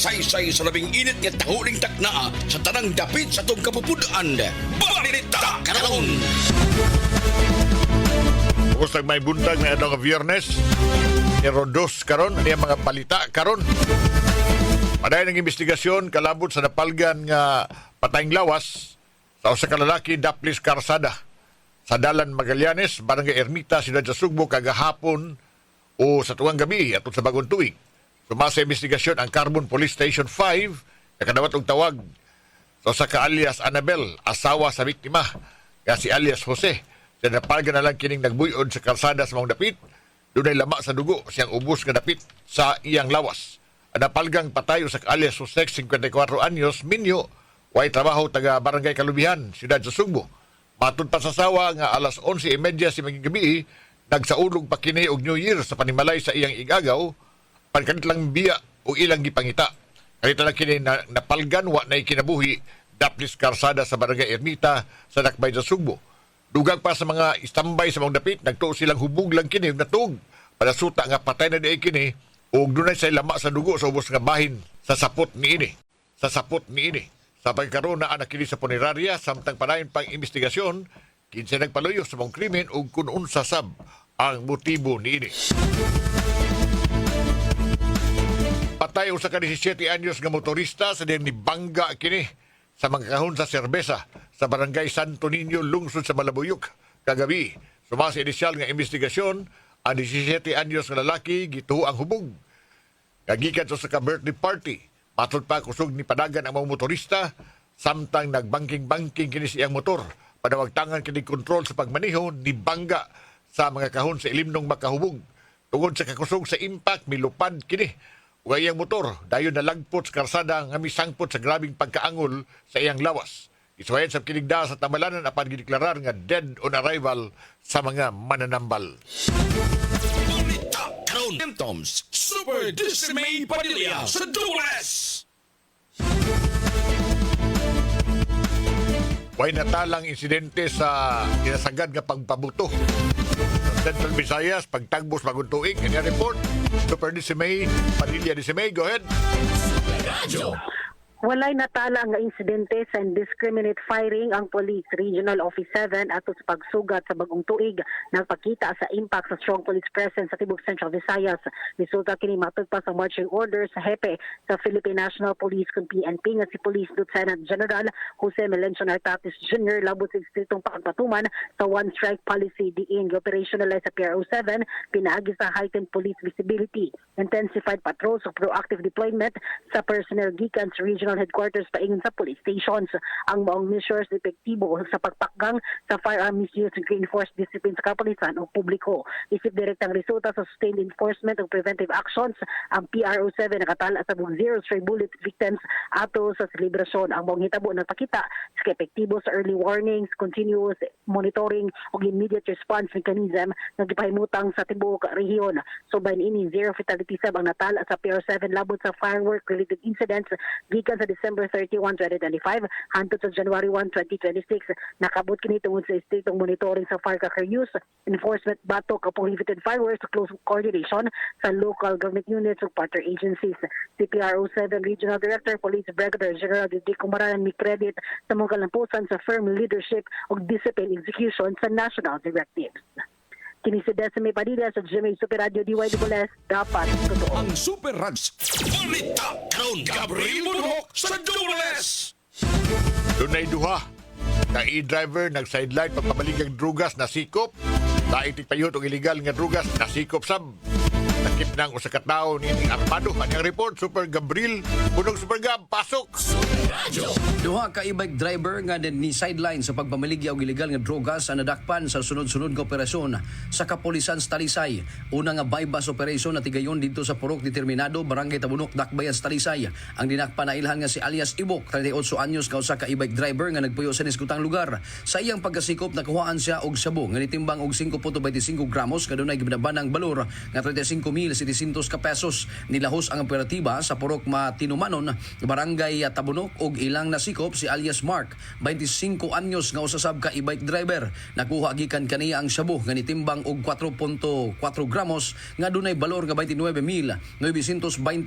saysay sa labing init nga tahuling takna sa tanang dapit sa tong kapupudaan. Balita karon. Kung may buntag na ito Viernes, Erodos karon, ano yung mga balita karon. Paday ng investigasyon kalabot sa napalgan nga patayng lawas sa usa ka lalaki Daplis Karsada sa Dalan Magallanes, Barangay Ermita, Ciudad sa Sugbo kagahapon o sa tuwang gabi atol sa bagong tuig. Sumasa investigasyon ang Carbon Police Station 5 na kadawat og tawag sa usa ka alias Annabel, asawa sa biktima nga si alias Jose. Sa napalgan na lang kining nagbuyod sa kalsada sa mga dapit, dunay lama sa dugo siyang ubos nga dapit sa iyang lawas. Ang napalgang patayo sa alias Jose, 54 anyos, Minyo, way trabaho taga Barangay Kalubihan, Ciudad sa Sugbo. Matod pa sa sawa nga alas 11:30 si maging gabi, nagsaulog pa kini og New Year sa panimalay sa iyang igagaw, pagkanit lang biya o ilang gipangita. Kalita lang kini napalgan wa na ikinabuhi, Daplis Karsada sa Barangay Ermita sa Dakbay sa Sugbo. Dugag pa sa mga istambay sa mga dapit, nagtuo silang hubog lang kini natug para suta nga patay na di kini ug dunay say lama sa dugo sa ubos nga bahin sa sapot niini. Sa pagkaroon na anak kini sa punerarya, samtang panayon pang investigasyon, kinsa nagpaluyo sa mga krimen ug kun unsa sab ang motibo niini. Patay usa ka 17 anyos nga motorista sa ni Bangga kini sa mga kahon sa serbesa sa Barangay Santo Niño, lungsod sa Malabuyok kagabi. Sumasa inisyal nga investigasyon, ang 17 anyos nga lalaki gituo ang hubog. Kagikan sa ka-birthday party. Matod pa kusog ni padagan ang mga motorista, samtang nagbangking-bangking kini siyang motor. Panawagtangan kini kontrol sa pagmaneho ni Bangga sa mga kahon sa ilimnong makahubog. Tungod sa kakusog sa impact, milupad kini. Ug iyang motor, dayon nalagpot sa karsada nga misangpot sa grabing pagkaangol sa iyang lawas. Isuwayan sa kinigda sa tamalanan apan gideklarar nga dead on arrival sa mga mananambal. Balita karon. Symptoms. Super Dismay Padilla sa Dulas. Way natalang insidente sa kinasagad nga pagpabuto sa Central Visayas, pagtagbos bagong tuig. Kanya report, Super Dismay Padilla. Dismay, go ahead. Walay natala nga insidente sa indiscriminate firing ang Police Regional Office 7 ato sa pagsugat sa bagong tuig. Nagpakita sa impact sa strong police presence sa Tibok Central Visayas. Resulta kini matod pa sa marching orders sa hepe sa Philippine National Police kung PNP nga si Police Lieutenant General Jose Melencio Nartatis Jr. labot sa distritong pagpatuman sa one strike policy diin operationalize sa PRO 7 pinaagi sa heightened police visibility, intensified patrols ug proactive deployment sa personnel gikan sa regional headquarters paingon sa police stations. Ang maong measures epektibo sa pagpakgang sa firearm misuse ug reinforced discipline sa kapulisan o publiko. Isip direktang resulta sa sustained enforcement of preventive actions, ang PRO 7 nakatala sa zero stray bullet victims ato sa selebrasyon. Ang maong hitabo nagpakita sa epektibo sa early warnings, continuous monitoring ug immediate response mechanism nga gipahimutang sa tibuok rehiyon. So bain ini zero fatality sab ang natala sa PRO 7 labot sa firework related incidents gikan sa December 31, 2025 hangtod sa January 1, 2026. Nakabot kini tungod sa estritong monitoring sa firecracker use, enforcement batok o prohibited fireworks sa close coordination sa local government units ug partner agencies. Si PRO 7 Regional Director Police Brigadier General Didic Kumaranan mi credit sa mga kalampusan sa firm leadership ug discipline execution sa national directives. Kini si Desiree Padilla sa GMA Super Radio DYWS, dapat totoo. Ang Super Rads. Balita karon. Gabriel Bunok sa Dulas. Dunay duha na e-driver nag-sideline pagpabaligang drugas na sikop. Daitig payot og illegal nga drugas na sikop sab. Nakip ng usa ka tawo ni Armado. Kanyang report, Super Gabriel Bunok. Super Gab, pasok! Duha ka e-bike driver nga ni sideline sa pagpamaligya og illegal nga drogas ang nadakpan sa sunod-sunod nga operasyon sa kapulisan sa Talisay. Una nga bypass operation na tigayon dito sa Purok Determinado, Barangay Tabunok, Dakbayan sa Talisay. Ang dinakpan na ilhan nga si alias Ibok, 38 anyos, ka usa ka e-bike driver nga nagpuyo sa niskutang lugar. Sa iyang pagkasikop nakuhaan siya og sabo nga nitimbang og 5.25 gramos nga dunay gibinabanang balor nga 35,700 ka pesos. Nilahos ang operatiba sa Purok Matinumanon, Barangay Tabunok og ilang nasikop si alias Mark, 25 anyos nga usasab ka e-bike driver. Nakuha gikan kaniya ang shabu nga nitimbang og 4.4 gramos nga dunay balor nga 29,920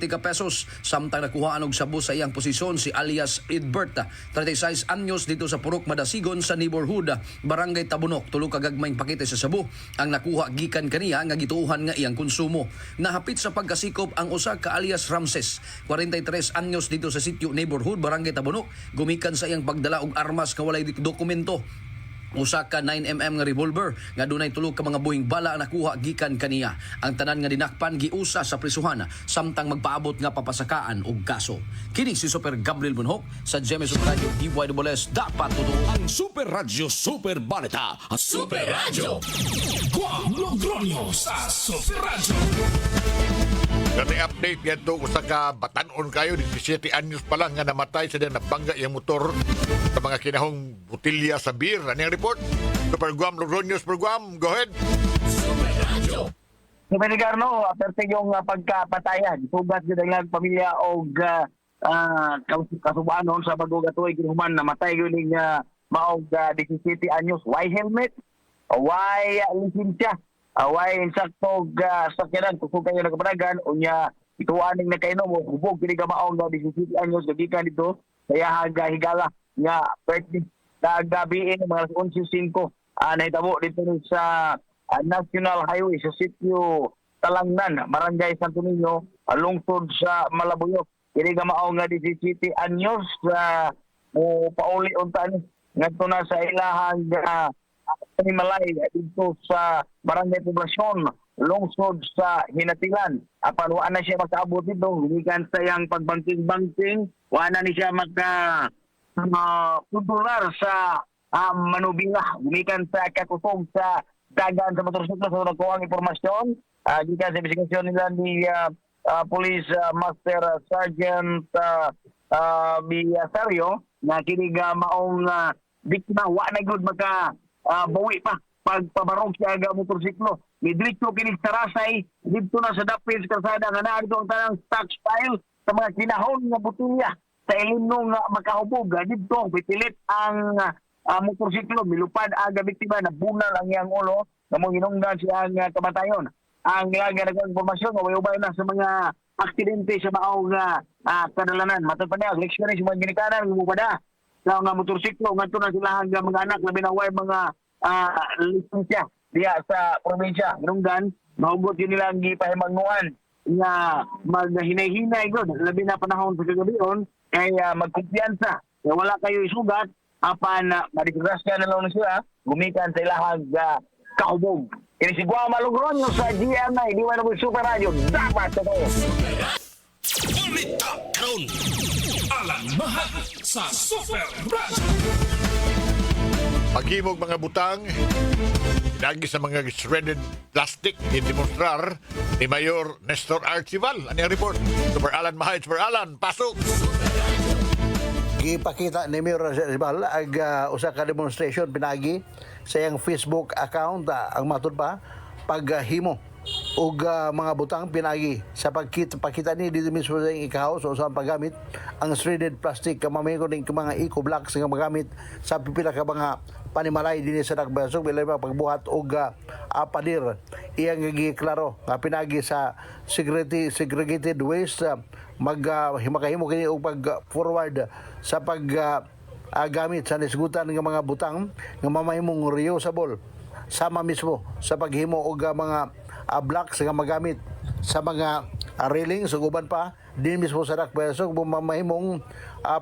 ka pesos. Samtang nakuhaan og shabu sa iyang posisyon si alias Edbert, 36 anyos dito sa Purok Madasigon sa neighborhood Barangay Tabunok. Tulo ka gagmayng pakete sa shabu ang nakuha gikan kaniya nga gituohan nga iyang konsumo. Nahapit sa pagkasikop ang usa ka alias Ramses, 43 anyos dito sa sitio neighborhood Barangay Tabunok, gumikan sa iyang pagdala og armas nga walay dokumento. Usa ka 9mm nga revolver nga dunay tulo ka mga buhing bala ang nakuha gikan kaniya. Ang tanan nga dinakpan giusa sa prisuhan samtang magpaabot nga papasakaan og kaso. Kini si Super Gabriel Bunhok sa GMA Super Radio DYWS dapat totoo. Ang Super Radio Super Balita. Ang Super Radio. Juan Logroño sa Super Radio. Kani update yan to kung sa ka batanon kayo, 17 anyos pa lang nga namatay sa na nabangga yung motor sa mga kinahong butilya sa beer. Ano yung report? Super Guam, Logroño, Super Guam, go ahead. Si Benigarno, aperte yung pagkapatayan. Sugat yun ang pamilya o kasubaan noon sa bagong ginuman namatay yun yung maog 17 anyos. Why helmet? Why lisensya? Why insakto sakyanan? Kung kayo nagpanagan, unya ituaning na kayo mo, hubog kini ka maog 17 anyos, gagikan dito, kaya higala nga birthday gabiin mga 11:05 nahitabo dito sa National Highway sa sitio Talangnan, Barangay Santo Niño, lungsod sa Malabuyok. Kini ka maong 17 anyos pauli unta ni ngadto na sa ilahang Malay dito sa Barangay Poblasyon, lungsod sa Hinatilan. Apan wa na siya makaabot dito, gikan sa iyang pagbangking-bangking, wa na ni siya kontrolar sa manubila, gumikan sa kakusog sa dagan sa motorsiklo sa nagkuha ang impormasyon. Gikan sa investigasyon nila ni Police Master Sergeant Biasario na kiniga maong biktima wa na gud maka bawi pa pagpabarog siya aga motorsiklo. Midritso kini sa Rasay dito na sa dapit sa kalsada nga naa dito ang tanang stockpile sa mga kinahon nga butilya sa ilimno nga makahubog. Dito pitilit ang motorsiklo, milupad aga biktima na bunal ang iyang ulo na mo hinungdan siya ang kamatayon. Ang nga nag-informasyon ubay na sa mga aksidente sa maong kadalanan. Matod pa niya, leksyon sa mga ginikanan lumupada sa mga motorsiklo ngadto na sila hanggang mga anak labi na way mga lisensya diya sa probinsya. Hinungdan mahugot yun nila ang gipahimanguan nga maghinay-hinay gud labi na panahon sa kagabion kay magkumpiyansa. Kaya wala kayo isugat apan madigrasya na lang sila gumikan sa ilahag kahubog. Kini si Guama Logroño sa GMA DYWS Super Radio dapat totoo. Balita karon. Alang mahal sa Super Radio. Paghimog mga butang, lagi sa mga shredded plastic, i-demonstrar ni Mayor Nestor Archival. Ano yung report? Super Alan Mahay, Super Alan, pasok! Gipakita ni Mayor Archival ang usa ka demonstration pinagi sa iyang Facebook account ang matud pa paghimo og mga butang pinagi sa pagkita ni dito mismo sa ikahaw so usang paggamit ang shredded plastic kamamay ko ning mga eco blocks nga magamit sa pipila ka mga panimalay dinhi sa Dagbasog bilay pagbuhat og padir iyang giklaro nga pinagi sa segregated waste maghimakahimo kini og pag forward sa pag gamit sa nisgutan ng mga butang nga mamahimong reusable sama mismo sa paghimo og mga blocks nga magamit sa mga railings ug uban pa din mismo sa Dakbaysog mamahimong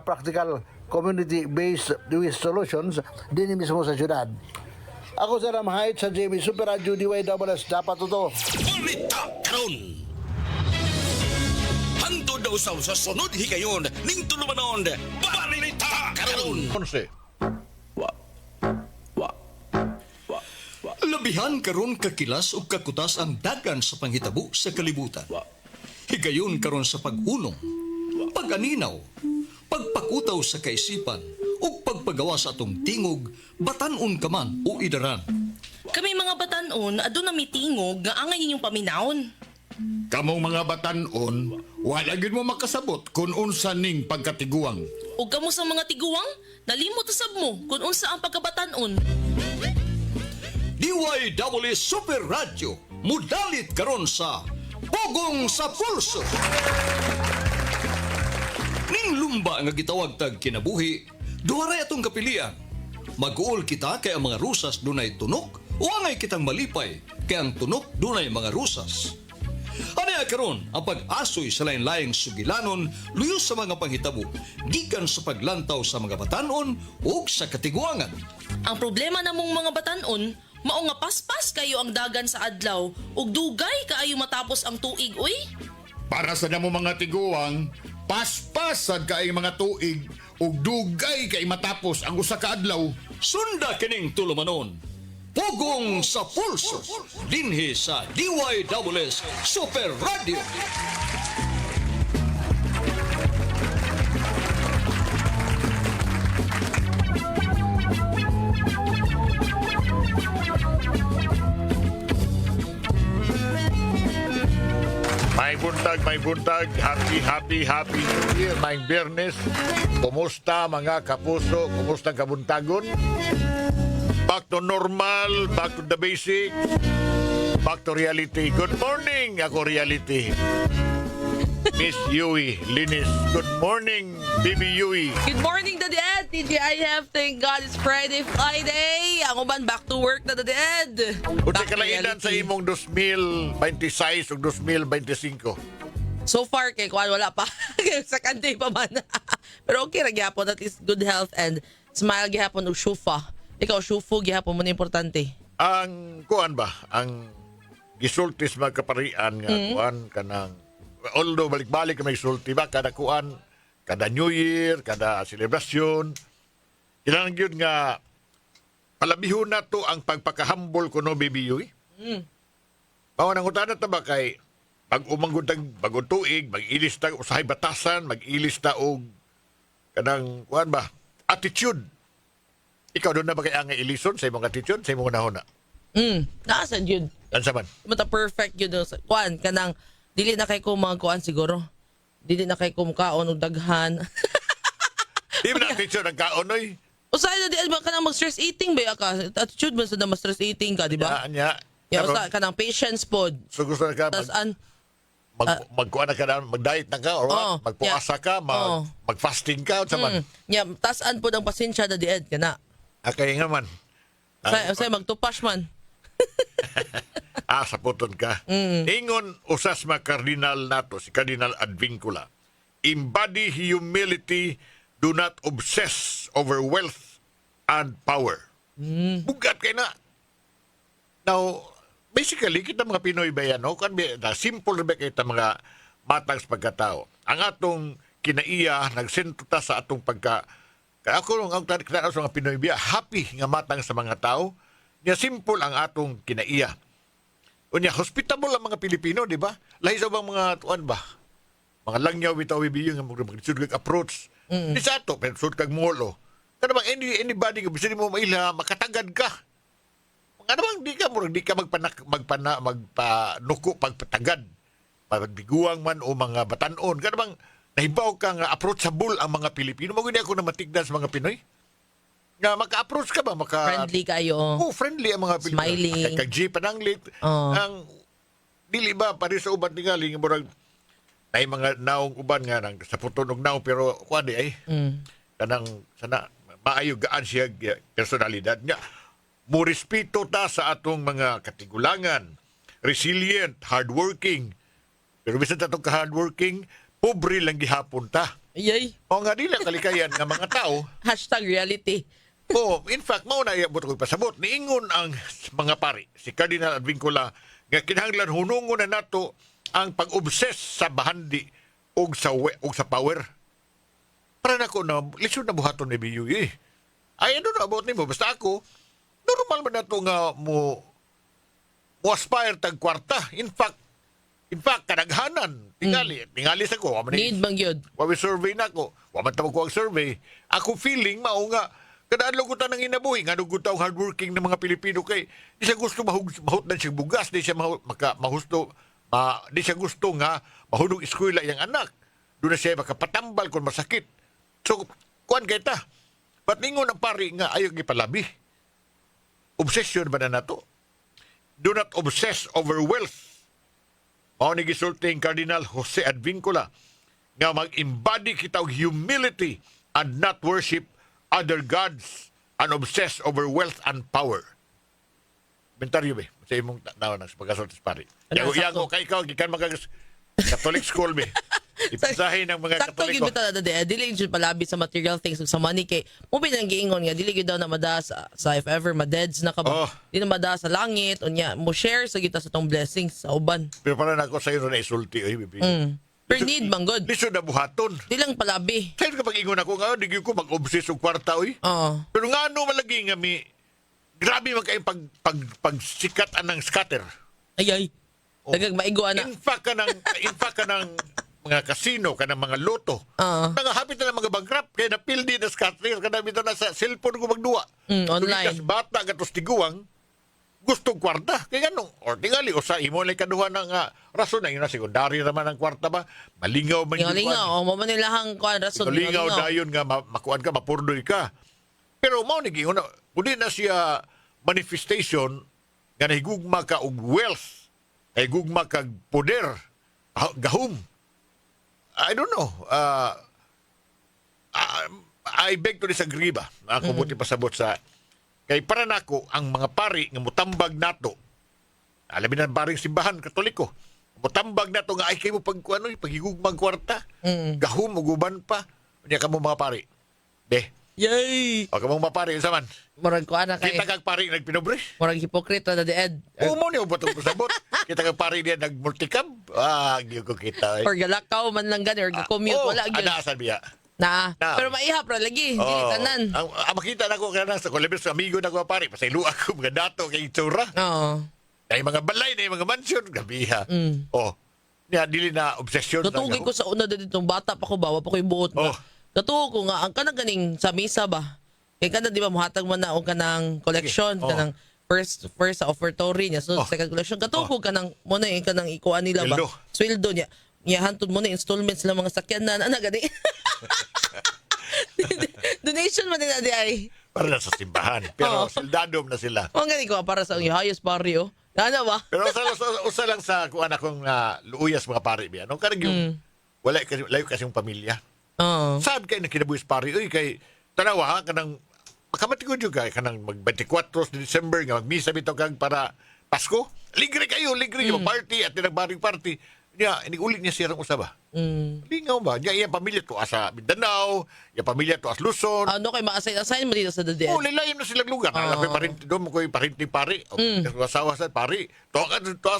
practical community-based waste solutions din mismo sa syudad. Ako sa Ramahait sa JB Super Radio DYWS dapat totoo. Balita karon. Hantod daw sa sunod higayon ning tulumanon. Balita karon. 11. Labihan karon kakilas ug kakutas ang dagan sa panghitabo sa kalibutan. Higayon karon sa paghunong, pag-aninaw, pagpakutaw sa kaisipan ug pagpagawa sa atong tingog, batan-on ka man o idaran. Kami mga batanon, aduna mi tingog nga angay inyong paminawon. Kamong mga batanon, wala gid mo makasabot kung unsa ning pagkatiguang. Ug kamo sa mga tiguang, nalimot usab mo kung unsa ang pagkabatan-on. DYW Super Radio, mudalit karon sa Pugong sa Pulso. Ning lumba nga gitawag tag kinabuhi, duha ra atong kapilian. Mag-uol kita kay ang mga rusas dunay tunok, o angay kitang malipay kay ang tunok dunay mga rusas. Ano karon ang pag-asoy sa lain-laing sugilanon luyo sa mga panghitabo gikan sa paglantaw sa mga batanon o sa katiguangan. Ang problema namong mga batan-on, mao nga paspas kayo ang dagan sa adlaw ug dugay kaayo matapos ang tuig uy. Para sa namo mga tiguang, paspasan kay mga tuig ug dugay kay matapos ang usa ka adlaw. Sunda kining tulumanon. Pugong sa Pulso, dinhi sa DYWS Super Radio. May buntag. Happy New Year. May Biyernes. Kumusta mga kapuso? Kumusta ang kabuntagon? Back to normal, back to the basic, back to reality. Good morning, ako reality. Miss Yui, Linis. Good morning, Baby Yui. Good morning, Daddy Ed. TGIF, thank God it's Friday. Ang uban back to work na, Daddy Ed. Unsa Back to kalainan sa reality. imong 2026 ug 2025? So far, kay Kwan, wala pa. Sa kanday pa man. Pero okay, gyapon at least good health and smile gyapon ug shufa. Ikaw, shufu gyapon mo na importante. Ang kuan ba? Ang gisultis magkaparian nga kuan kanang although balik-balik may sulti ba kada kuan, kada New Year, kada selebrasyon. Ilang gyud nga palabihon na to ang pagpakahambol ko no Baby Yui. Mao nang utana ta ba kay pag umanggod tag bagong tuig, mag-ilis ta usahay batasan, mag-ilis ta og kanang kuan ba? Attitude. Ikaw doon na ba kaya nga ilison sa imong attitude, sa imong nahuna? Nasa yun. Ansa man? Mata perfect yun. Kuan, kanang, dili na kay ko mga kuan siguro. Dili na kay ko mukhaon og daghan. Di ba na attitude ang kaonoy? Usay na di ba kanang mag-stress eating ba ka? Attitude man sa na stress eating ka, di ba? Nya. Ya, Karon, usa kanang patience pod. so gusto na ka Tas an magkuha na ka na, mag-diet na ka or what? Magpuasa ka, mag-fasting ka, unsa man? ya, tasan pod ang pasensya na di ed kana. Kaya nga man. Usay magtupash man. Sa puton ka. Ingon usas mga kardinal nato, si Cardinal Advincula. Embody humility, do not obsess over wealth and power. Bugat kay na. Now, basically, kita mga Pinoy ba yan, no? Simple ba kita mga matang sa pagkatao. Ang atong kinaiya, nagsento ta sa atong pagka... Kaya ako ang kinaiya sa mga Pinoy ba, happy nga matang sa mga tao. Nga simple ang atong kinaiya. Unya, hospitable ang mga Pilipino, di ba? Lahi sa mga tuan ba? Mga langyaw, bitaw, bibiyo, nga mag-sud kag approach. Di sa ato, pero sud kag molo. Kaya bang anybody, bisa mo maila, makatagad ka. Ano bang di ka magpanuko pagpatagad, pagbiguang man o mga batanon. Kano bang nahibaw ka nga approachable ang mga Pilipino? Maguni ako na matigdan sa mga Pinoy. Nga maka-approach ka ba? Friendly kayo. Friendly ang mga Pilipino. Smiling. Kag-G pananglit. Ang dili ba pari sa uban tingali nga murag ay mga naong uban nga nang sa putunog naong pero kuan ay. Kanang sana maayo gaan siya personalidad niya. Murespeto ta sa atong mga katigulangan, resilient, hardworking. Pero bisan ta itong ka-hardworking, pobre lang gihapon ta. Yay. O nga di lang kalikayan nga mga tao. #reality. In fact, mauna iabot ko pasabot. Niingon ang mga pari, si Cardinal Advincula, nga kinahanglan hunungon na nato ang pag-obsess sa bahandi o sa power. Para na ko na, lisod na buhaton ni Biyu. Ay, ano na about nimo? Basta ako, normal man na ito nga mo aspire tag kwarta. In fact, kadaghanan. Tingali sa ko. Need bang yun? Wawi survey na ko. Waman tawag ko ang survey. Ako feeling, mao nga, kadaan lugutan ng inabuhi. Nga lugutan hardworking ng mga Pilipino kay di siya gusto mahut na siya bugas. Di siya mahusto di siya gusto nga mahunong eskwela yung anak. Doon na siya makapatambal kung masakit. So, kuan kay ta. Ba't ningon ang pari nga ayaw gipalabi? Obsession ba na nato? Do not obsess over wealth. Mao ni gisulting Cardinal Jose Advincula nga mag-embody kita og humility and not worship other gods and obsess over wealth and power. Komentaryo be sa imong tanaw ng pagkasulti pari. Ano, Yago kay ikaw gikan magagas Catholic school be. Ipisahin ng mga Sakto Katoliko. gyud bitaw na dede, dili gyud palabi sa material things ug sa money kay mo binang giingon nga dili gyud daw na mada sa if ever madeds na ka ba. Oh. Di na mada sa langit unya mo share sa kita sa tong blessings sa uban. Pero para nako sa iyo na isulti oy bibi. Per need man good. Lisod na buhaton. Di lang palabi. Sa'yo kapag ingon ako nga, di ko mag-obsess og kwarta oy. Oo. Pero nga ano malagi nga grabe man kayong pagsikat anang scatter. Ay. Dagag maigo ana. In fact ka ng mga kasino, ka ng mga loto. Nangahapit na ng mga bankrupt, kaya napildi na scatter, kada bitaw na sa cellphone ko magduwa. Online. Tulikas bata, gatos tiguang, gustong kwarta. Kaya ganun. Or tingali, o sa imo lang kaduha ng rason na yun na sekundary naman ang kwarta ba? Malingaw man yung Lingaw, mo man nilahang kuan rason. Lingaw dayon nga makuan ka, mapurdoy ka. Pero mao ni giuna, kundi na siya manifestation nga nahigugma ka og wealth, nahigugma kag poder, gahom. I don't know. I beg to disagree ba? Ako buti pasabot sa kay para nako ang mga pari nga mutambag nato. Alamin na paring simbahan Katoliko. Mutambag nato nga ay kay mo paghigugmang kwarta. Gahom ug uban pa. Unya kamo mga pari. Yay! O kamong mapari sa man. Murag kuan na kay. Kita kag pari nagpinobre. Murag hipokrita na di ed. Umo ni ubot og pasabot. Kita kag pari diya nagmultikam. Giyo ko kita. Or galakaw man lang gani or commute wala gyud. Ana sa biya. Na. Na. Pero maihap ra lagi, dili tanan. Ang makita na ko kana sa kolebes sa amigo na ko pari, pasaylo ako mga dato kay itsura. Oo. Ay mga balay na mga mansion, gabiha. Oh. Niya dili na obsession. Natugay ko sa una dito bata pa ko bawa pa ko yung buot na. Oh. Natuo ko nga ang kanang ganing sa misa ba. Kay kada di ba muhatag man na og kanang collection, Oh. kanang first sa offertory niya, so second collection. Katuo ko kanang mo na kanang ikuan nila ba. Sweldo. Sweldo niya. Niya hantod mo na installments lang mga sakyanan ana gani. Donation man nila di ay. Para na sa simbahan. Pero sildadom na sila. Ang gani ko para sa hayos barrio. Ano ba? Pero usa lang sa kuan akong luuyas mga pari biya. Nung karag yung wala kasi layo kasi yung pamilya. Oo. Saan kayo nakinabuhis pari? Uy, kay tanawa ha, kanang makamatikod yung kay kanang mag-24 de December nga magmisa bitaw kag para Pasko. Ligre kayo, yung party at tinagbaring party. Niya, iniulit niya siyang usaba. Lingaw ba? Niya, iyang pamilya to sa Mindanao, iyang pamilya to as Luzon. Ano kay ma-assign mo dito sa Daden? Oh, lilayim na silang lugar. Alam ko parinti doon mo ko parinti pari. Asawa sa pari. To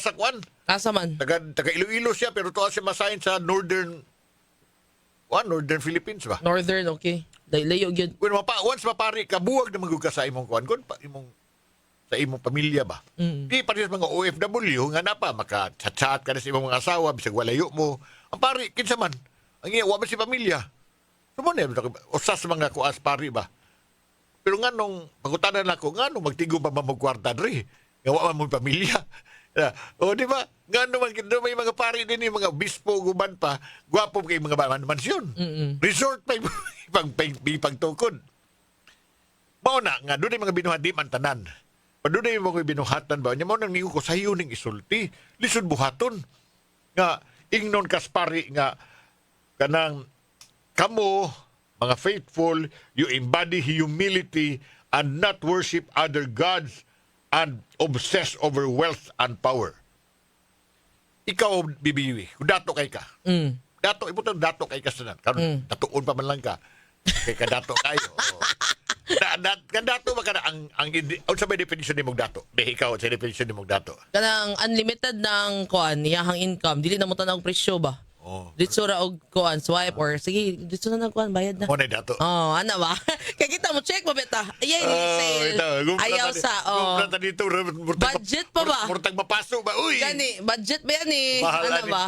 sa kwan. Asa man? Taga Iloilo siya pero to siya masahin sa Northern Philippines ba? Northern, okay. Layo gyud. When once mapari kabuwag na magug ka sa imong kuan kon sa imong pamilya ba? Di parehas mga OFW nga napa maka-chat ka na sa imong mga asawa bisag walayo mo. Ang pari kinsa man ang iya wa man si pamilya. Sumo na usas mga kuas pari ba? Pero nga nung pangutanan nako nga nung magtigo pa mamugkwarta diri. Nga wa man mo pamilya. O di ba? Nga naman may mga pari din yung mga bispo guban pa, gwapo kay mga mansyon. Resort pa pagtukod. Mao na nga doon yung mga binuhati man tanan. Doon na yung mga binuhatan ba? Nya mo nang niyo ko sayo ning isulti. Lisod buhaton. Nga ingnon kas pari nga kanang kamo mga faithful, you embody humility and not worship other gods and obsess over wealth and power. Ikaw, bibiwi, kung dato kay ka. Dato, ibutang dato kay ka sanan. Karon datuon pa man lang ka. Kay ka dato kayo. Dato ba ka na, ang sa may definition ni mong dato? Ikaw, sa definition ni mong dato. Kanang unlimited ng kuan, iyahang income, dili na mo tanaw og presyo ba? Dito ra og kuan, swipe or sige, dito na kuan, bayad na. Mo na dato. Ana ba? Kaya kita mo check mo beta. Ayay ni sale. Ayaw sa dito, budget pa ba? Murtag mapaso ba? Uy! Gani, budget ba yan eh? Mahal Ano ani. ba?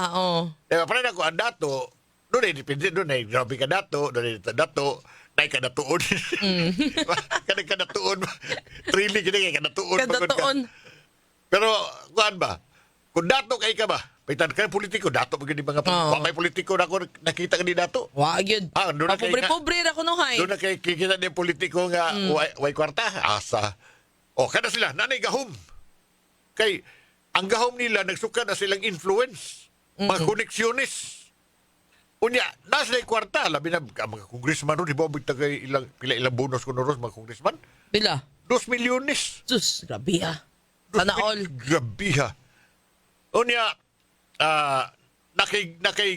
Diba, parang ako, ang dato, doon ay depende, doon ay grabe ka dato, doon ay dato, na kadatuon. Kanang kadatuon. Trilly, kaya kadatuon. Kadatuon. Pero, kuhan ba? Kung dato kay ka ba, Paitan ka politiko, dato magandi mga Oo. may politiko na ako nakita ka ni dato. Wa gyud. Ah, doon na kay- Pobre-pobre ra kuno hay. Doon na kay kikita ni politiko nga way kwarta. Asa. O kada sila nanay gahom. Kay ang gahom nila nagsuka na silang influence, mga koneksyones. Unya, nasa kwarta, labi na mga congressman ron, iba kay ilang bonus ko ron, mga congressman. Pila? 2 milyones. Sus, grabe ah. Sana all. Grabe ha. Unya,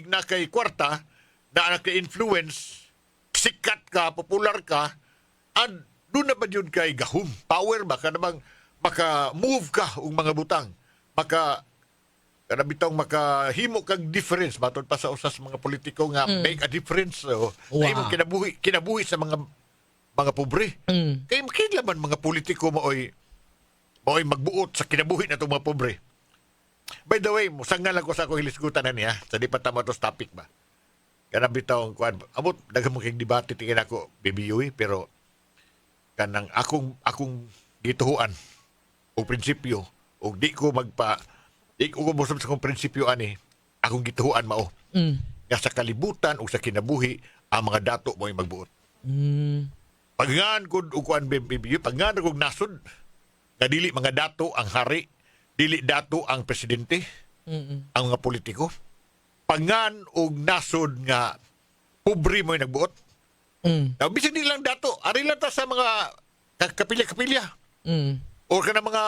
nakay kwarta, na nakay-influence, sikat ka, popular ka, and doon na ba yun kay gahum? Power ba? Kanamang maka-move ka ang mga butang. Kanabitang makahimo kag difference. Matod pa sa usas mga politiko nga make a difference. So, Wow. ay mo kinabuhi sa mga pobre. Kaya makilaman mga politiko maoy magbuot sa kinabuhi na itong mga pobre. By the way, musanggal lang ko sa akong hilisgutan na niya sa di pa tama tos topic ba. Kanang bitaw kuan abot daghang mo kay debate tingin ako BBUI pero kanang akong gituhuan o prinsipyo o di ko musab sa akong prinsipyo ani akong gituhuan mao. Nga sa kalibutan o sa kinabuhi ang mga dato mo magbuot. Pagngan ko og kuan BBUI, pagngan ko nasod nga dili mga dato ang hari, dili dato ang presidente, ang mga politiko. Pangan og nasod nga pobre mo nagbuot. Now, bisag nilang dato, ari lang ta sa mga kapilya-kapilya. O kanang mga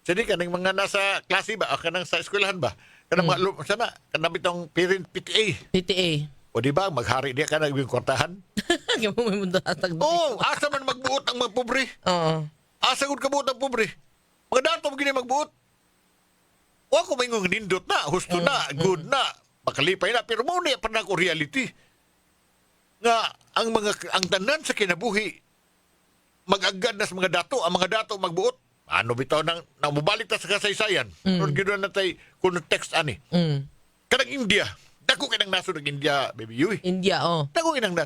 sini kanang mga nasa klase ba o kanang sa eskwelahan ba? Kanang mga sana kanang bitong parent PTA. PTA. O di ba maghari dia kanang yung kwartahan? Kaya mo may mundo atag. Oh, asa man magbuot ang mga pobre? Oo. Asa gud kabuot ang pobre? Mga dato mo gini magbuot. Wa ko maingong nindot na, husto na, good na, makalipay na, pero mo niya pa na ko reality. Nga ang tanan sa kinabuhi magagad na sa mga dato, ang mga dato magbuot. Ano bitaw nang mubalik ta sa kasaysayan. Pero ginoon na tay context ani. Kanang India, dako kinang nasod ng India, baby Yui. India, oh. Dako kinang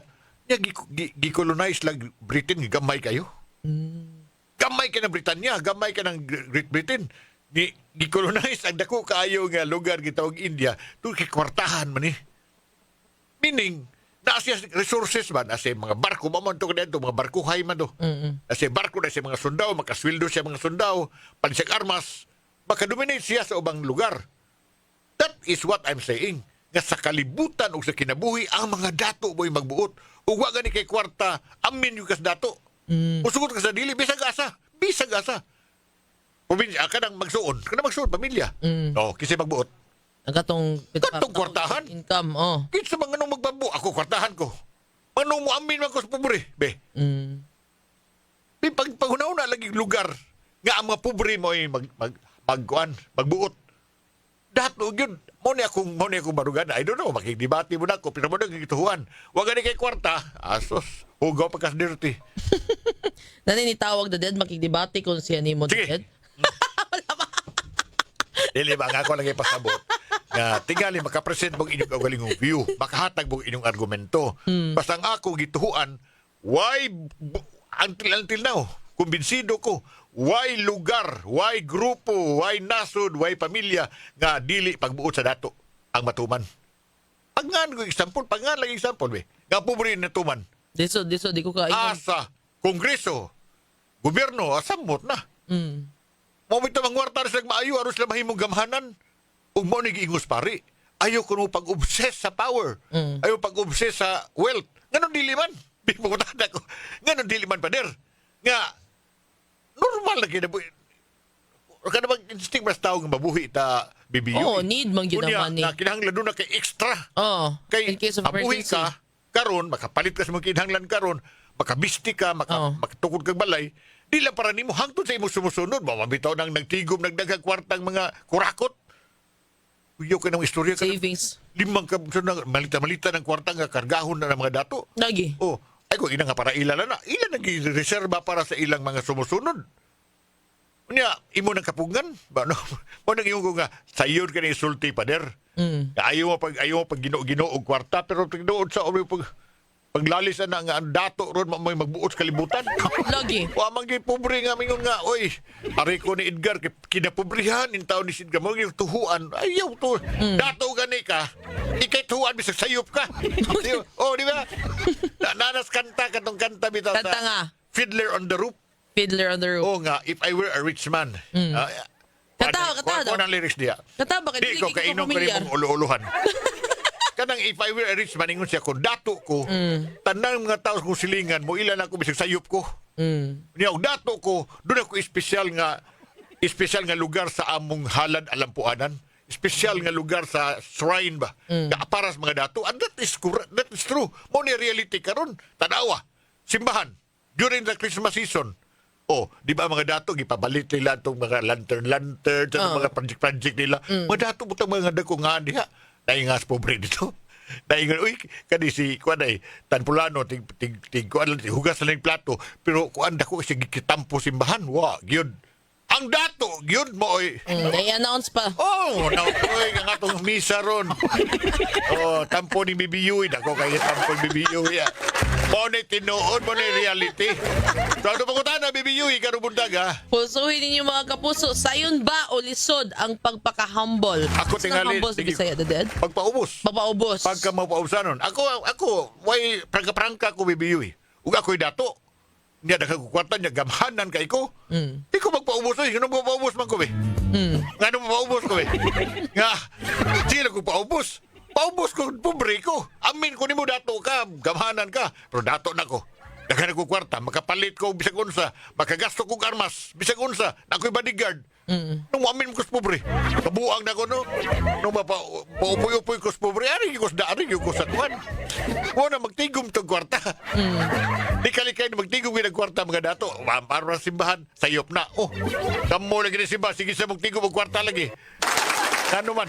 gi-colonize lang Britain, gamay kayo. Gamay ka ng Britanya, gamay ka ng Great Britain. Gi-colonize ang dako kaayo nga lugar gitawag India. Tu kay kwartahan man eh. Meaning, nasa resources ba, nasa mga barko, mamonto ka dito, mga barkuhay man do. Nasa barko, nasa mga sundao, makaswildo siya mga sundao, panisag armas, makadominate siya sa ubang lugar. That is what I'm saying. Nga sa kalibutan o sa kinabuhi, ang mga dato mo'y magbuot. O wag ni kay kwarta, amin yung kas dato. Musugot ka sa dili, bisag asa. Bisag asa. Probinsya, kanang magsuon. Kanang magsuon, pamilya. O, kasi magbuot. Ang katong kwartahan? income, oh. Kinsa mga nung magbabu, ako kwartahan ko. Manong mo amin man ko sa pobre, be. Paghunaw na lagi lugar nga ang mga pobre mo ay magbuot. Dato yun. Mo ni akong barugan. I don't know, makikdebate mo na ako. Pero mo na gituhuan. Huwag ni kay kwarta. Asos. Hugaw pagkas dirty. Naninitawag na dead, makikdebate kung siya ni mo Sige. dead. Dili ba nga ako lang ipasabot nga tingali makapresent mong inyong kaugalingong view, makahatag mong inyong argumento. Basta ang ako gituhuan, why until now, kumbinsido ko, why lugar, why grupo, why nasod, why pamilya nga dili pagbuot sa dato ang matuman. Pangan ko example, pangan lang example be. Nga pobre na tuman. Diso, di ko kaingon. Asa, kongreso, gobyerno, asamot na. Momento mangwarta sa maayo aron sila mahimong gamhanan ug mo ni giingos pari. Ayo kuno pag-obsess sa power. Ayo pag-obsess sa wealth. Nganon dili man. Bimutada ko. Nganon dili man pader. Nga normal na kinabuhi. Kada bang instinct mas tao nga mabuhi ta BBU. Oh, need man gyud ang money. Na kinahanglan doon na kay extra. Oh, Kay in case of mabuhi emergency. ka karon makapalit ka sa mga kinahanglan karon, makabisti ka, makatukod kag balay. Di lang para nimo hangtod sa imo sumusunod. Mabitaw nang nagtigom, nagdagang kwartang mga kurakot. Uyo ka ng istorya ka. Savings. Limang ka, malita-malita ng kwartang nga kargahon na ng mga dato. Lagi. Oh, ay ko ina nga para ilan na. Ilan nag-reserva para sa ilang mga sumusunod. Unya, imo nang kapungan. Ba, no? Mo nang iyong ko nga, sayon ka na isulti, pader. Ayaw mo pag gino-gino og kwarta, pero pag sa pag Paglalis na nga ang dato ron may magbuot sa kalibutan. Lagi. Wa man gyud pobre nga mingon nga, oy, ari ko ni Edgar kinapobrihan in taon ni Sid ka mo yung tuhuan. Ayaw to. Dato gani ka. Ikay tuhuan bisag sayop ka. Oh, di ba? Nanas kanta katong kanta bitaw Kanta sa nga. Fiddler on the Roof. Fiddler on the Roof. Oh nga, if I were a rich man. Katawa. Kuha ng lyrics diya. Katawa ka, Di ko kainom ka rin mong ulo-uluhan. Kanang if I were a rich man, ingon siya ko, dato ko, tanang mga tao kong silingan mo, ilan ako bisag sayop ko. Niya, dato ko, doon ako espesyal nga lugar sa among halad alampuanan. Espesyal nga lugar sa shrine ba. Para sa mga dato. And that is correct. That is true. Mo ni reality karon. Tanawa. Simbahan. During the Christmas season. Oh, di ba mga dato, gipabalit nila itong mga lantern, sa mga project nila. Mga dato mo itong mga dako nga diha. Naingas pobre dito. Naingan, uy, kani si, kuan ay, Tanpulano, kuan lang, hugas na yung plato. Pero kuan dako siya gikitampo simbahan. Wa, gyud. Ang dato, gyud mo, oy. I-announce pa. Oh, oy, nga itong misa ron. Oh, tampo ni BBU, dako kayo tampo ni BBU, ya. Mo ni tinuod, mo ni reality. So, ano pangutan na BBU, ikarubundag, ha? Pusuhin ninyo mga kapuso, sayon ba o lisod ang pagpaka-humble? Ako tingali, humble sa sige. Bisaya, Dad? Pagpaubos. Papaubos. Pagka mapausanon. Ako, way, prangka-prangka ko BBU, Ug ako'y dato. Niya nagkakwarta niya, gamhanan kay ko. Di ko magpaubos na, ganun paubos man ko, Nga nung paubos ko, Nga, sila ko paubos. Paubos ko, pobre ko. Amin ko ni mo dato ka, gamhanan ka. Pero dato na ko. Dagan ko kwarta, makapalit ko bisag unsa, makagasto ko armas, bisag unsa, na ako'y bodyguard. Nung amin ko sa pobre. Kabuang na ko, no? Nung paupoy-upoy ko sa pobre, ari ko sa daari, ko sa tuwan. Muna, magtigom itong kwarta. Di kalikay na magtigom yung kwarta, mga dato. Para na simbahan, sayop na. Oh, kamo lagi na simbahan, sige sa magtigom ang kwarta lagi. Ano man?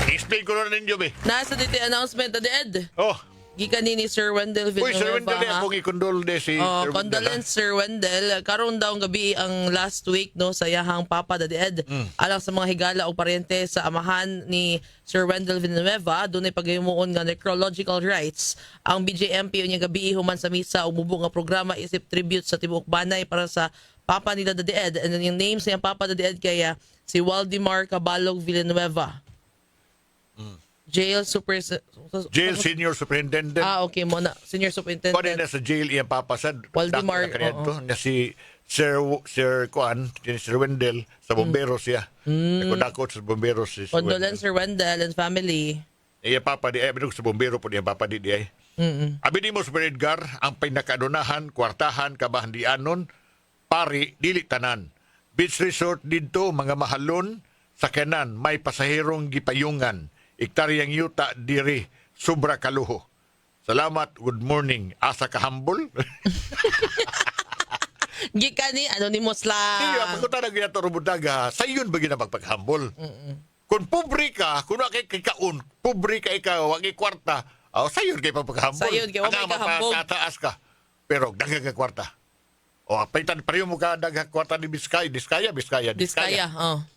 Explain ko na ninyo, be. Nasa dito announcement, Dad. Oh. Gikan ni Sir Wendell Villanueva. Uy, Sir Wendell, akong ikondol de si Sir Wendell. Condolence, Sir Wendell. Karon daw gabi ang last week no sa yahang papa Daddy Ed. Alang sa mga higala o paryente sa amahan ni Sir Wendell Villanueva, doon ay paghimuon nga necrological rites. Ang BJMP unya gabi human sa misa ug mubo nga programa isip tribute sa tibuok Banay para sa papa nila Daddy Ed. And then yung name sa yung papa Daddy Ed kaya si Waldemar Cabalog Villanueva. Jail Senior Superintendent. Okay mo na. Senior Superintendent. Pwede na sa jail iyang papasad. Waldemar, Na si Sir Kuan, Sir Wendell, sa bomberos siya. Nakudakot sa bomberos si Sir Condolence, Sir Wendell and family. Iya papa di ay sa bombero po iyang papa di ay. Abi ni mo Super Edgar, ang pinakadunahan, kwartahan, kabahandianon, pari, dili tanan. Beach resort dito, mga mahalon, sakyanan, may pasahirong gipayungan. Iktaryang yuta diri, sobra kaluho. Salamat, good morning. Asa ka humble? Gikan ni anonymous lang. Iya, pagkuta na ginato rubudaga, sayon ba gina magpag-humble? Kung pobre ka, kung kay kaun, pobre ka ikaw, wag kwarta, sayon kay pagpag-humble. Sayon kay wag ka humble. Mapakataas ka. Pero daghang ka kwarta. O, paitan pareho mo ka daghang kwarta ni Biskaya.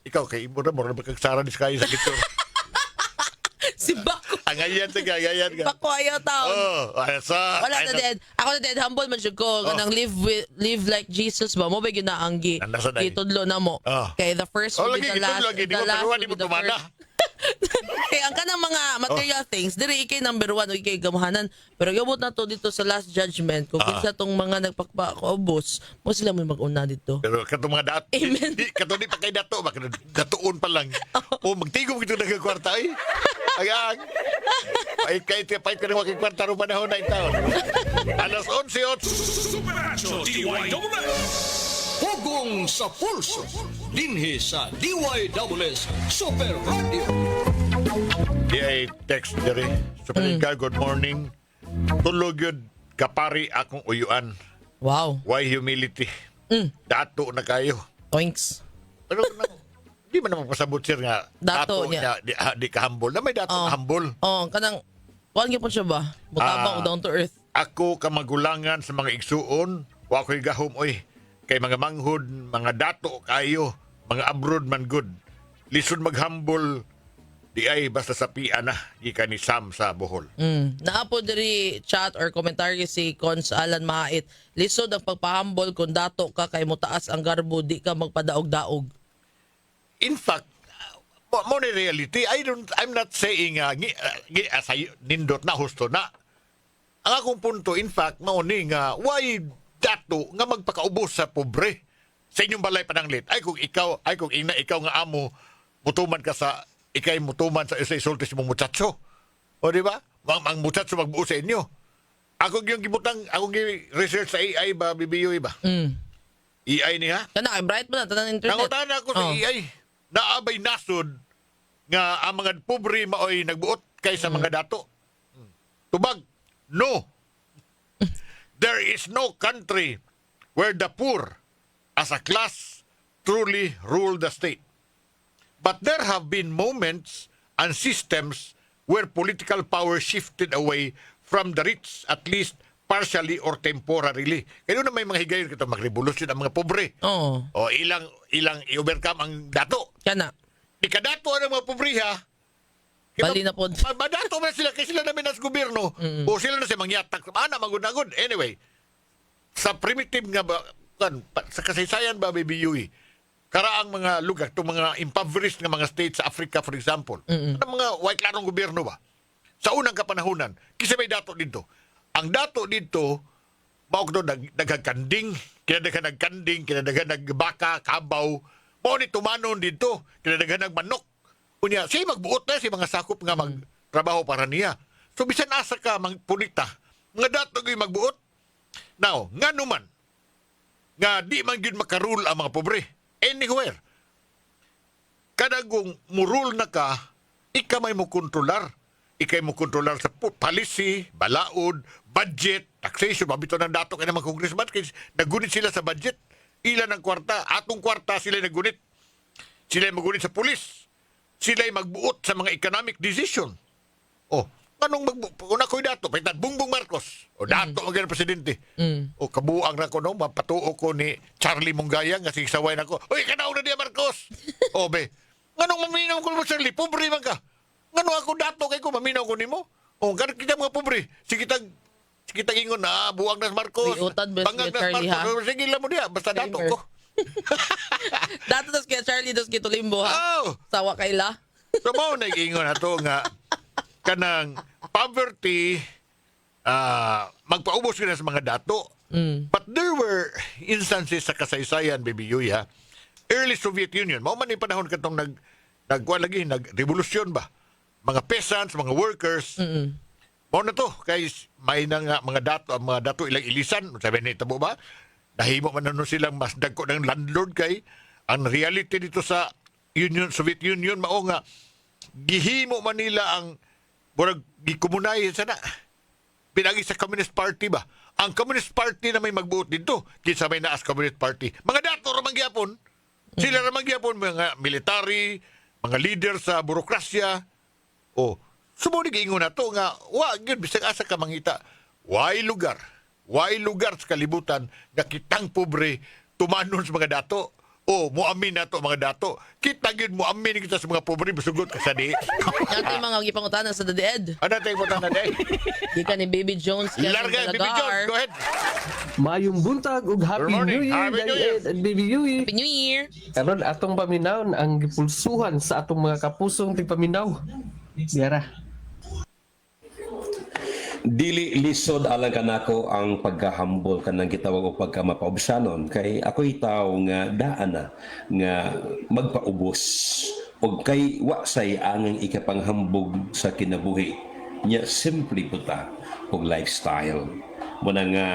Ikaw kay imo na mo magkagsara Biskaya sa gitso. Si Bako. Angayan ka. Bako ayaw taon. Wala na dead. Ako na dead, humble man siya ko. Ganang live like Jesus ba? Mo ba ginaanggi? Itudlo na mo. Kay the first will be the last. The last will be the first. Kaya ang kanang mga material things, diri ikay number 1 o ikay gamahanan. Pero gabot na to dito sa last judgment. Kung kinsa tong mga nagpakpaubos, mo sila may mag-una dito. Pero katong mga dato, katong di pa kay dato, datoon pa lang. O magtigom kito nagkakwarta ay. Agang. Ay pait ka ng waking kwarta ro panahon na taon. Alas 11:08. Super Nacho DYWS. Pugong sa pulso. Dinhi sa DYWS Super Radio. Di ay text diri. Super Edgar, good morning. Tulog yun, kapari akong uyuan. Wow. Why humility? Dato na kayo. Oinks. Pero di man naman pasabot sir nga Dato niya. Di ka humble. Na may dato na humble. Kanang kuan gyapon siya ba? Mutabang o down to earth. Ako kamagulangan sa mga igsuon, wa ko'y gahom oy. Kay mga manghod, mga dato kayo, mga abroad man good. Lisod maghambol, di ay basta sa pian na gikan ni Sam sa Bohol. Naapo diri chat or komentaryo si Cons Alan Mahait. Lisod ang pagpahambol kung dato ka kay mutaas ang garbo, di ka magpadaog-daog. In fact, mo ni reality, I'm not saying nindot na husto na. Ang akong punto, in fact, mao ni nga why dato nga magpakaubos sa pobre sa inyong balay pananglit. Ay kung ikaw nga amo mutuman ka sa ikay mutuman sa isulti sa mong muchacho. O di ba? Ang muchacho magbuo sa inyo. Ako yung gibutang, ako research sa AI ba, BBUI ba? AI niya? Kana kay bright mo na tanan internet. Nangutan ako sa AI. Naabay nasod nga ang mga pobre maoy nagbuot kaysa mga dato. Tubag, no. There is no country where the poor as a class truly rule the state. But there have been moments and systems where political power shifted away from the rich, at least partially or temporarily. Kaya na may mga higayon kito magrevolusyon ang mga pobre. Oo. O ilang i-overcome ang dato. Kana. Ikadato ang mga pobre ha. Bali na pod. Madato man sila kasi sila namin as gobyerno. O sila na sa mangyatak. Ana magud-agud. Anyway, sa primitive nga ba, sa kasaysayan ba BBUE, karaang mga lugar, itong mga impoverished nga mga states sa Africa, for example, ang mga white larong gobyerno ba, sa unang kapanahunan, kisa may dato dito. Ang dato dito, maog doon, naghagkanding, kinadagan nagkanding, kinadagan nagbaka, kabaw, mo ni tumanon dito, kinadagan nagmanok. Unya, siya magbuot na, siya mga sakop nga magtrabaho para niya. So, bisan asa ka, punita, mga dato yung magbuot. Now, nga naman, nga di man yun makarule ang mga pobre. Anywhere. Kadagong murul na ka, ika may mo kontrolar. Ikay mo kontrolar sa policy, balaod, budget, taxation, mabito ng dato kaya ng mga congressman. Kaya nagunit sila sa budget. Ilan ang kwarta? Atong kwarta sila nagunit. Sila magunit sa pulis. Sila magbuot sa mga economic decision. Oh, anong una ko'y dato? Paitan, Bongbong Marcos. O dato ang presidente. O kabuang na ko, no? Mapatuo ko ni Charlie Mungayang nga sigsaway na ko. Uy, kanaw na niya Marcos! O be, anong maminaw ko mo, Charlie? Pobre man ka. Ngano ako dato kay ko, maminaw ko ni mo? O, ganit kita mga pobre. Sige tag ingon na, buwag na Marcos. Biutan ba Bangag si na Charlie, ha? Marcos. Sige lang mo diya, basta dato ko. Dato tas kay Charlie, dos kay Tulimbo ha. Oh! Sawa kayla. So, mo nag-ingon na to nga, kanang poverty, magpaubos ka na sa mga dato. But there were instances sa kasaysayan, Baby Yuy, ha? Early Soviet Union, mao man yung panahon katong nag-revolusyon ba? Mga peasants, mga workers. Mao na to, kay may na nga mga dato ilang ilisan, sabi ni tabo ba? Nahimo man nun silang mas dagko ng landlord kay ang reality dito sa Soviet Union mao nga gihimo man nila ang murag gikomunay sana pinagi sa Communist Party ba. Ang Communist Party na may magbuot dito kinsa may naas Communist Party. Mga dato ra man gyapon. Sila ra man gyapon mga military, mga leader sa burokrasya. O sumuni giingon nato nga wa gyud bisag asa ka mangita. Why lugar sa kalibutan nga kitang pobre tumanon sa mga dato. O, muamin na to mga dato. Kita gyud muamin kita sa mga pobre basugot ka sa di. Nato yung mga gipangutanan sa Dadied. Ano tayo punta na day? Gikan ni Baby Jones. Larga, Baby Jones, go ahead. Mayong buntag ug Happy Good morning. New Year, Happy New Year. Dad and Baby Yui. Happy New Year. Karon atong paminawon ang gipulsuhan sa atong mga kapusong tigpaminaw. Diara. Dili lisod alang kanako ang pagkahambol kanang gitawag og pagkamapaubsanon kay ako'y tawo nga daan na nga magpaubos og kay wa say angang ikapanghambog sa kinabuhi nya simply puta og lifestyle mo na nga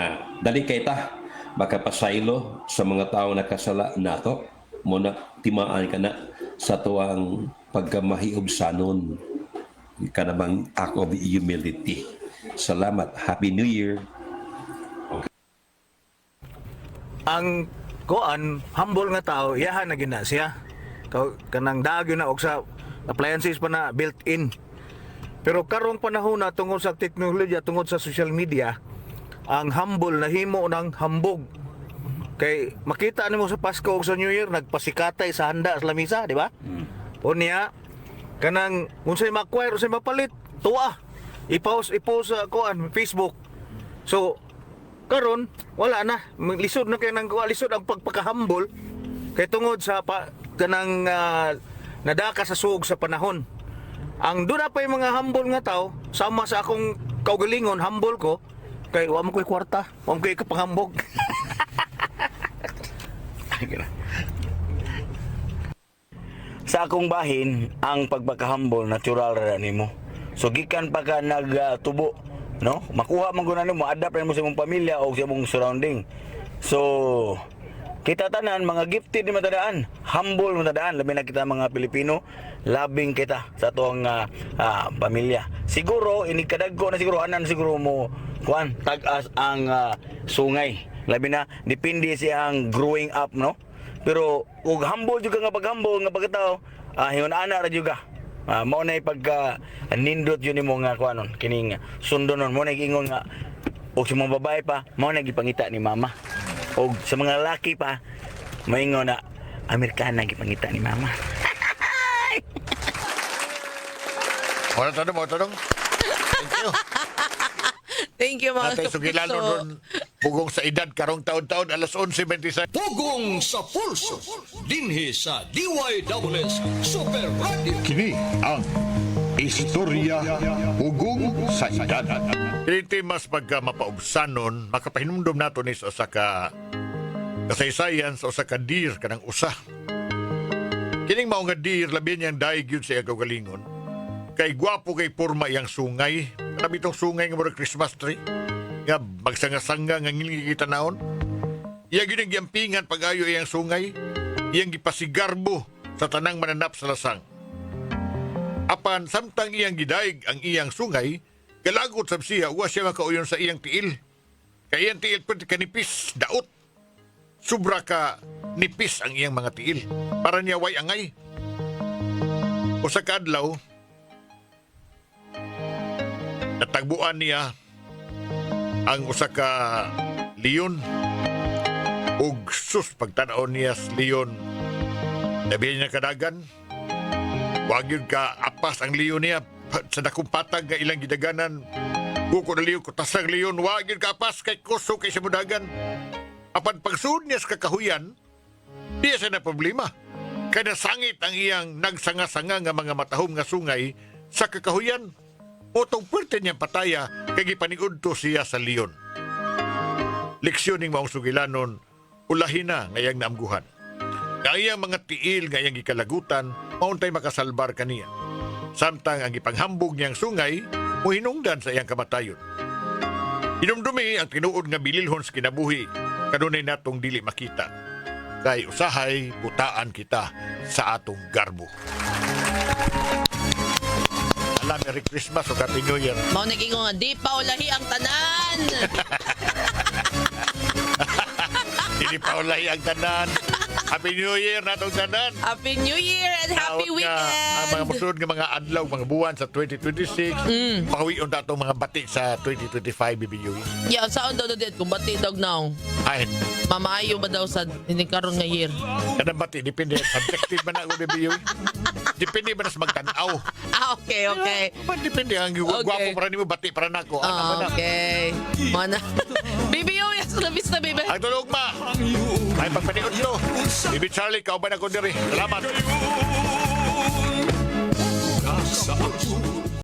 dali kay ta makapasaylo sa mga tawo nakasala nato mo na timaan kana sa tuang pagkamahiubsanon kanabang act of humility. Salamat. Happy New Year. Ang koan humble nga tao iyahan na gina siya kanang dagyo na og sa appliances pa na built in pero karong panahon na tungod sa teknolohiya tungod sa social media ang humble nahimo ng hambog kay makita nimo sa Pasko ug sa New Year nagpasikatay sa handa sa lamisa di ba unya kanang unsay ma-acquire unsay mapalit tuwa i-post sa kuan Facebook. So karon wala na, lisod na kay nang lisod ang pagpakahambol kay tungod sa kanang nadaka sa sug sa panahon. Ang doon na pa yung mga humble nga tao, sama sa akong kaugalingon, humble ko, kay wa mo ko'y kwarta, wa mo ko'y kapangambog. Sa akong bahin, ang pagpakahambol natural ra nimo. So gikan pa ka nagtubo, no? Makuha man gud mo, adapt ra mo sa imong pamilya o sa imong surrounding. So kita tanan mga gifted ni matadaan, humble matadaan, labi na kita mga Pilipino, labing kita sa tuwang pamilya. Siguro inikadagko na siguro anan siguro mo kuan tag-as ang sungay. Labi na depende siyang growing up, no? Pero ug humble juga nga pag-humble nga pagkatao, hingon ana ra juga. Mao na pagka nindot yun nimo nga kuanon kining sundonon mo na giingon nga og sa mga babae pa mao na gipangita ni mama. O sa mga lalaki pa, maingon na Amerikana gipangita ni mama. Wala tanong. Thank you. Thank you mga Natay sugilano ron pugong sa edad karong taon-taon alas 11:26. Pugong sa pulso. Dinhi sa DYWS Super Radio. Kini ang istorya pugong sa edad. Kini mas pagka mapaubsanon, makapahinumdum nato ni sa usa ka kasaysayan sa usa ka deer kanang usa. Kining mao nga deer labi niyang daig yun sa iyang kaugalingon. Kay gwapo kay porma iyang sungay. Kami itong sungay nga murag Christmas tree. Nga magsanga-sanga nga ngilingikita naon. Iyang ginagyambingan pag-ayo iyang sungay. Iyang gipasigarbo sa tanang mananap sa lasang. Apan samtang iyang gidaig ang iyang sungay, galagot sab siya, wa siya makauyon sa iyang tiil. Kaya iyang tiil pwede kanipis, daot. Sobra ka nipis ang iyang mga tiil. Para niya way angay. O sa kadlaw, natagbuan niya ang usa ka leon. Ug sus pagtanaw niya sa leon, nabiyan niya kadagan. Wag yun ka apas ang leon niya sa dakong patag nga ilang gidaganan. Buko na leon, kutasang leon, wag yun ka apas kay kuso kay sa mudagan. Apan pagsuod niya sa kakahuyan, diya siya na problema. Kaya nasangit ang iyang nagsanga-sanga nga mga matahom nga sungay sa kakahuyan. Otong pwerte niyang pataya kay gipanigudto siya sa leon. Leksyon ning maong sugilanon, ulahin na ngayang naamguhan. Nga iyang mga tiil nga iyang gikalagutan, mauntay makasalbar kaniya. Samtang ang ipanghambog niyang sungay, muhinungdan sa iyang kamatayon. Inumdumi ang tinuod nga bililhon sa kinabuhi, kanunay natong dili makita. Kay usahay, butaan kita sa atong garbo. Alam, Merry Christmas o Happy New Year. Mao naging nga di pa ulahi ang tanan. Dili pa ulay ang tanan. Happy New Year natong tanan. Happy New Year and happy Taon weekend. Nga, ang mga musunod nga mga adlaw, mga buwan sa 2026, pahawion na itong mga bati sa 2025 BBUE. Yeah, saan daw dito kung bati dog now? Ay, Mamaayo ba daw sa karon nga year? kanang bati, depende. Subjective man ako BBUE. Depende ba na sa magtanaw. Okay. Depende, ang gwapo para ni mo, bati para nako. Okay. Mana. BBO, yes, labis na, baby. Ang tulog ma. Ay pagpaniod to. Bibi Charlie, kauban ako diri. Salamat.